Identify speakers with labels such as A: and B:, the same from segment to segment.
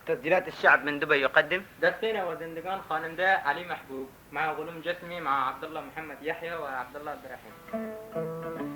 A: تسجيلات الشعب من دبي يقدم
B: دسينا وزندقان خاننده علي محبوب مع غلوم جسمي مع عبد الله محمد يحيى وعبد الله عبد الرحيم.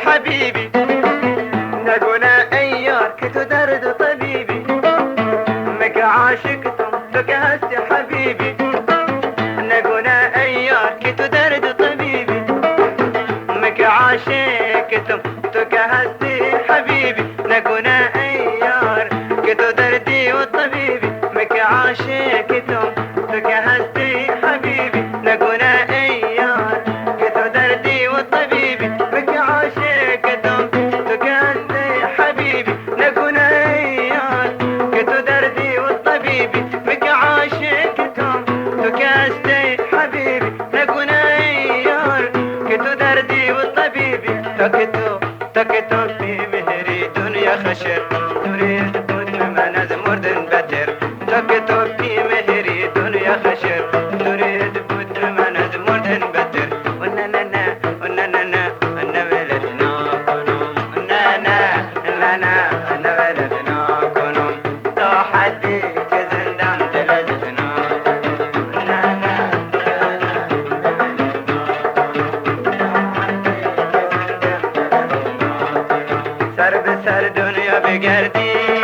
A: حبيبي نقونا ايار كتو درد طبيبي مك عاشقتم تكهست حبيبي نقونا ايار كتو درد طبيبي مك عاشقتم تكهست حبيبي نقونا ايار كتو دردي والطبيبي مك عاشقتم تكهست حبيبي نقونا ايار كتو دردي والطبيبي مك عاشقتم تكهست حبيبي نقونا ايار كتو دردي والطبيبي مك عاشقتم تكهست حبيبي نقونا ايار كتو دردي والطبيبي تكتو في مهري دنيا خشر تريد من مرد بتر تكتو في مهري دنيا خشر تريد من مرد بتر وننا وننا انا ولدنا كنوم وننا لنا انا ولدنا كنوم تحدي كزندان دلدنا وننا سر به سر دنیا بگردی